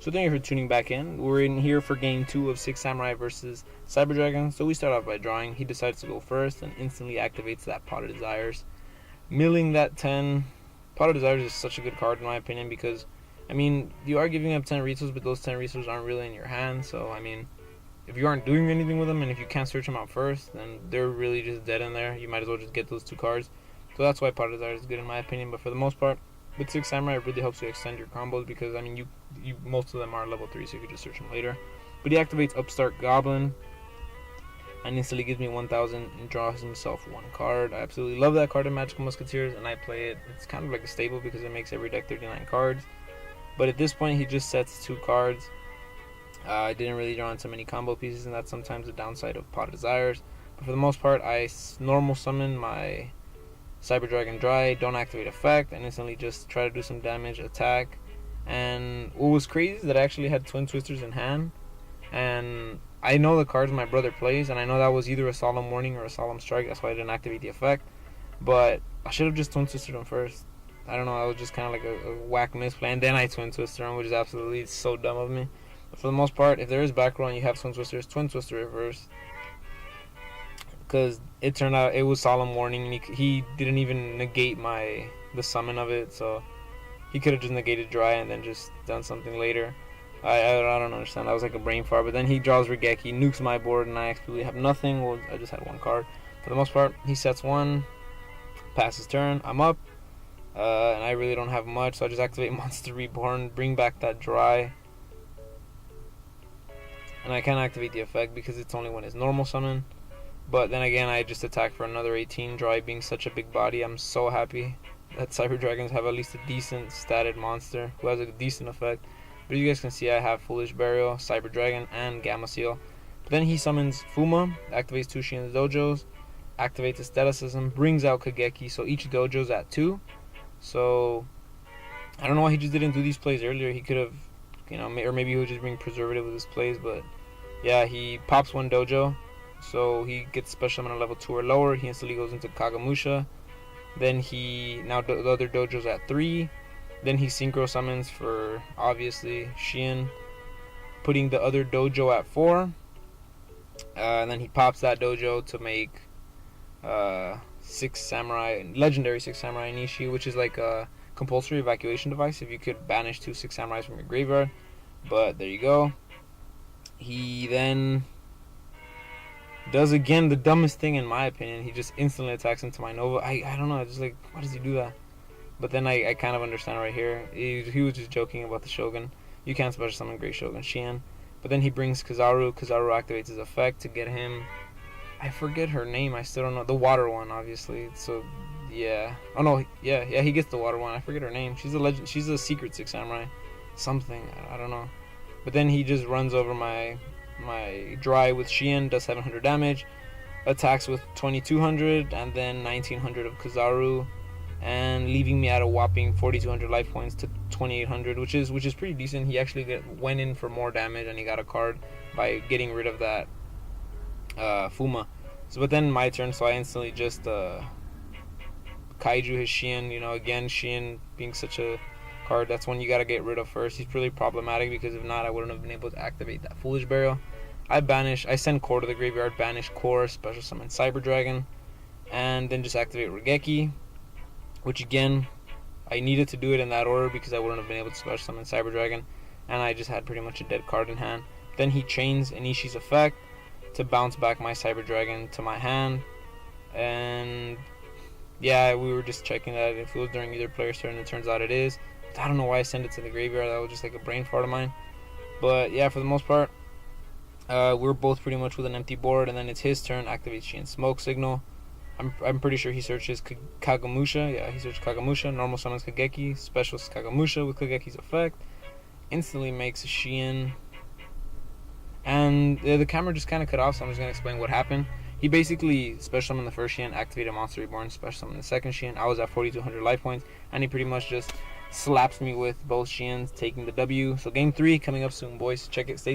So thank you for tuning back in. We're in here for game 2 of 6 Samurai versus Cyber Dragon. So we start off by drawing. He decides to go first and instantly activates that Pot of Desires, milling that 10. Pot of Desires is such a good card in my opinion because, I mean, you are giving up 10 resources, but those 10 resources aren't really in your hand. So, I mean, if you aren't doing anything with them and if you can't search them out first, then they're really just dead in there. You might as well just get those 2 cards. So that's why Pot of Desires is good in my opinion. But for the most part, with 6 Samurai, it really helps you extend your combos because, I mean, you most of them are level 3, so you can just search them later. But he activates Upstart Goblin and instantly gives me 1,000 and draws himself 1 card. I absolutely love that card in Magical Musketeers, and I play it. It's kind of like a staple because it makes every deck 39 cards. But at this point, he just sets 2 cards. I didn't really draw into many combo pieces, and that's sometimes the downside of Pot of Desires. But for the most part, I normal summon my Cyber Dragon Dry, don't activate effect, and instantly just try to do some damage, attack. And what was crazy is that I actually had Twin Twisters in hand, and I know the cards my brother plays, and I know that was either a Solemn Warning or a Solemn Strike, that's why I didn't activate the effect. But I should have just Twin Twisted him first. I don't know, that was just kind of like a whack misplay, and then I Twin Twister him, which is absolutely so dumb of me. But for the most part, if there is back row and you have Twin Twisters, Twin Twister reverse. Because it turned out it was Solemn Warning, and he didn't even negate the summon of it, so he could have just negated Dry and then just done something later. I don't understand. That was like a brain fart. But then he draws Regeki, nukes my board, and I absolutely have nothing. Well, I just had 1 card. For the most part, he sets 1, passes turn, I'm up, and I really don't have much, so I just activate Monster Reborn, bring back that Dry. And I can't activate the effect because it's only when it's normal summon. But then again, I just attack for another 18, Dry being such a big body. I'm so happy that Cyber Dragons have at least a decent statted monster who has a decent effect. But you guys can see I have Foolish Burial, Cyber Dragon, and Gamma Seal. But then he summons Fuma, activates 2 Shien's dojos, activates Aestheticism, brings out Kageki, so each dojo's at 2. So I don't know why he just didn't do these plays earlier. He could have, or maybe he would just bring Preservative with his plays. But yeah, he pops 1 dojo. So he gets special summon at level 2 or lower. He instantly goes into Kagamusha. Then the other dojo's at 3. Then he synchro summons for obviously Shien, putting the other dojo at 4. And then he pops that dojo to make 6 Samurai, legendary 6 Samurai Nishi, which is like a compulsory evacuation device if you could banish 2 6 Samurais from your graveyard. But there you go. He then does again the dumbest thing in my opinion. He just instantly attacks into my Nova. I don't know, just like, why does he do that? But then I kind of understand right here. He was just joking about the Shogun. You can't special summon Great Shogun Shien. But then he brings Kizaru. Kizaru activates his effect to get him, I forget her name, I still don't know. The water one, obviously. So yeah. Oh no, yeah, he gets the water one. I forget her name. She's a legend. She's a secret 6 Samurai. Something. I don't know. But then he just runs over my Dry with Shien, does 700 damage, attacks with 2200, and then 1900 of Kizaru, and leaving me at a whopping 4200 life points to 2800, which is pretty decent. He actually went in for more damage, and he got a card by getting rid of that Fuma. So, but then my turn, so I instantly just Kaiju his Shien. Again, Shien being such a card, that's one you gotta get rid of first. He's pretty problematic because if not, I wouldn't have been able to activate that Foolish Burial. I send Core to the graveyard, banish Core, special summon Cyber Dragon, and then just activate Regeki, which again, I needed to do it in that order because I wouldn't have been able to special summon Cyber Dragon, and I just had pretty much a dead card in hand. Then he chains Anishi's effect to bounce back my Cyber Dragon to my hand, and yeah, we were just checking that if it was during either player's turn. It turns out it is. I don't know why I sent it to the graveyard. That was just like a brain fart of mine. But yeah, for the most part, we're both pretty much with an empty board, and then it's his turn. Activates Shien's Smoke Signal. I'm pretty sure he searches Kagamusha. Yeah, he searches Kagamusha. Normal summons Kageki. Specials Kagamusha with Kageki's effect. Instantly makes a Shien. And the camera just kind of cut off, so I'm just going to explain what happened. He basically special summoned the first Shien, activated Monster Reborn, special summoned the second Shien. I was at 4200 life points, and he pretty much just slaps me with both Shiens, taking the W. So game 3 coming up soon, boys. Check it. Stay tuned.